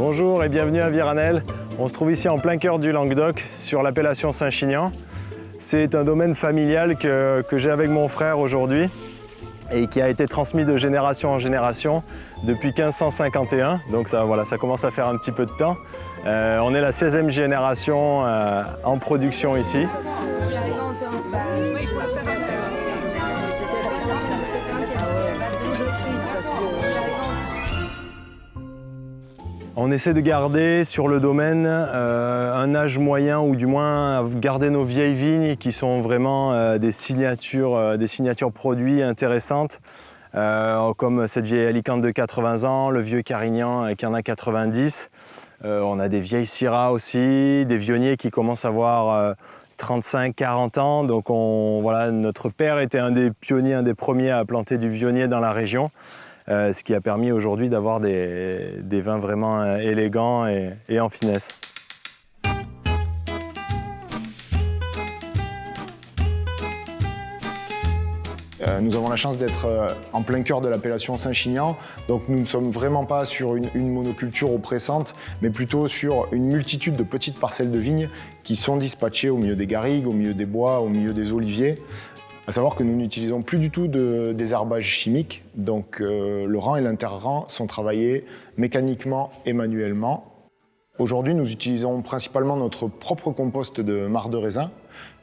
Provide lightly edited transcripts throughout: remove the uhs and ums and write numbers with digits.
Bonjour et bienvenue à Viranel. On se trouve ici en plein cœur du Languedoc, sur l'appellation Saint-Chinian. C'est un domaine familial que j'ai avec mon frère aujourd'hui et qui a été transmis de génération en génération depuis 1551. Donc ça commence à faire un petit peu de temps. On est la 16e génération en production ici. On essaie de garder sur le domaine un âge moyen, ou du moins garder nos vieilles vignes qui sont vraiment des signatures produits intéressantes, comme cette vieille Alicante de 80 ans, le vieux Carignan qui en a 90. On a des vieilles Syrah aussi, des vionniers qui commencent à avoir 35-40 ans. Donc notre père était un des pionniers, un des premiers à planter du vionnier dans la région. Ce qui a permis aujourd'hui d'avoir des vins vraiment élégants et en finesse. Nous avons la chance d'être en plein cœur de l'appellation Saint-Chinian, donc nous ne sommes vraiment pas sur une monoculture oppressante, mais plutôt sur une multitude de petites parcelles de vignes qui sont dispatchées au milieu des garrigues, au milieu des bois, au milieu des oliviers. À savoir que nous n'utilisons plus du tout de désherbage chimique, donc le rang et l'inter-rang sont travaillés mécaniquement et manuellement. Aujourd'hui, nous utilisons principalement notre propre compost de marc de raisin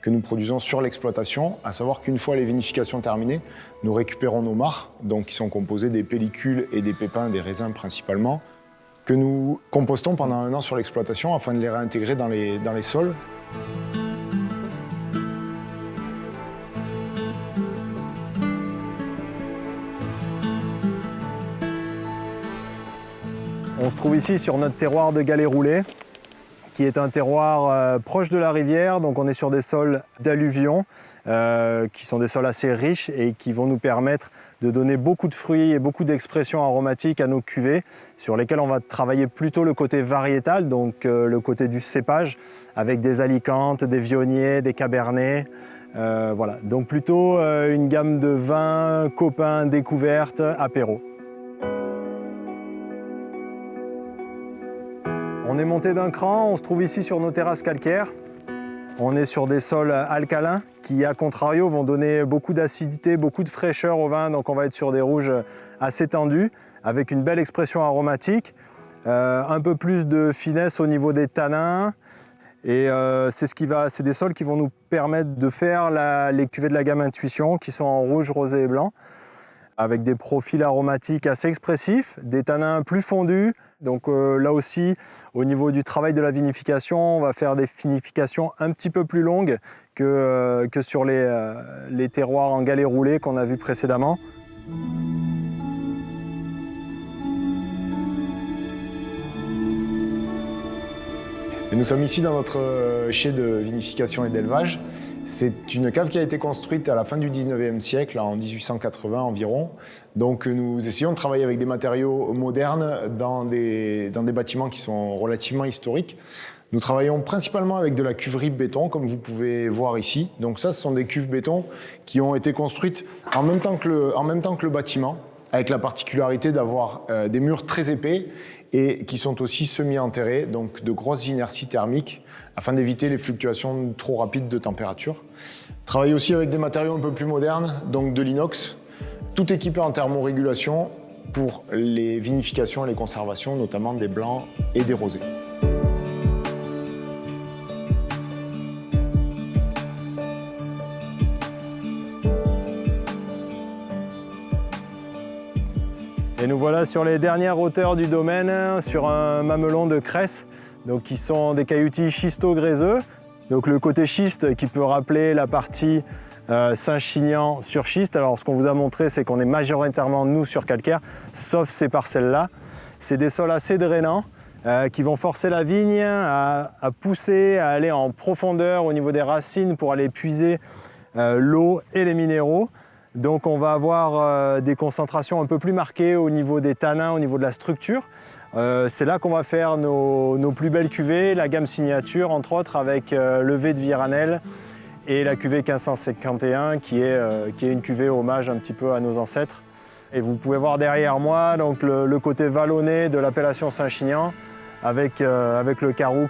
que nous produisons sur l'exploitation, à savoir qu'une fois les vinifications terminées, nous récupérons nos marcs, donc qui sont composés des pellicules et des pépins des raisins principalement, que nous compostons pendant 1 an sur l'exploitation afin de les réintégrer dans les sols. On se trouve ici sur notre terroir de galets roulés, qui est un terroir proche de la rivière. Donc on est sur des sols d'alluvions, qui sont des sols assez riches et qui vont nous permettre de donner beaucoup de fruits et beaucoup d'expressions aromatiques à nos cuvées, sur lesquelles on va travailler plutôt le côté variétal, donc le côté du cépage, avec des alicantes, des vionniers, des cabernets. Donc plutôt une gamme de vins, copains, découvertes, apéros. On est monté d'un cran, on se trouve ici sur nos terrasses calcaires. On est sur des sols alcalins qui, à contrario, vont donner beaucoup d'acidité, beaucoup de fraîcheur au vin. Donc on va être sur des rouges assez tendus, avec une belle expression aromatique, un peu plus de finesse au niveau des tanins. Et c'est des sols qui vont nous permettre de faire les cuvées de la gamme Intuition, qui sont en rouge, rosé et blanc, avec des profils aromatiques assez expressifs, des tanins plus fondus. Donc là aussi, au niveau du travail de la vinification, on va faire des vinifications un petit peu plus longues que sur les terroirs en galets roulés qu'on a vus précédemment. Et nous sommes ici dans notre chai de vinification et d'élevage. C'est une cave qui a été construite à la fin du 19e siècle, en 1880 environ. Donc nous essayons de travailler avec des matériaux modernes dans des bâtiments qui sont relativement historiques. Nous travaillons principalement avec de la cuverie béton, comme vous pouvez voir ici. Donc ça, ce sont des cuves béton qui ont été construites en même temps que le bâtiment, avec la particularité d'avoir des murs très épais et qui sont aussi semi-enterrés, donc de grosses inerties thermiques, afin d'éviter les fluctuations trop rapides de température. Travaille aussi avec des matériaux un peu plus modernes, donc de l'inox, tout équipé en thermorégulation pour les vinifications et les conservations, notamment des blancs et des rosés. Et nous voilà sur les dernières hauteurs du domaine, sur un mamelon de cresse, donc qui sont des cailloutis schisto-gréseux. Donc le côté schiste qui peut rappeler la partie Saint-Chinian sur schiste. Alors ce qu'on vous a montré, c'est qu'on est majoritairement nous sur calcaire, sauf ces parcelles-là. C'est des sols assez drainants qui vont forcer la vigne à pousser, à aller en profondeur au niveau des racines pour aller puiser l'eau et les minéraux. Donc on va avoir des concentrations un peu plus marquées au niveau des tanins, au niveau de la structure. C'est là qu'on va faire nos plus belles cuvées, la gamme signature entre autres, avec le V de Viranel et la cuvée 1551 qui est une cuvée hommage un petit peu à nos ancêtres. Et vous pouvez voir derrière moi donc le côté vallonné de l'appellation Saint-Chinian, avec le Caroux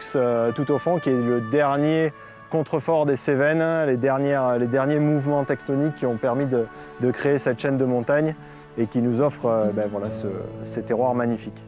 tout au fond, qui est le dernier contrefort des Cévennes, les derniers mouvements tectoniques qui ont permis de créer cette chaîne de montagnes et qui nous offre voilà, ces terroirs magnifiques.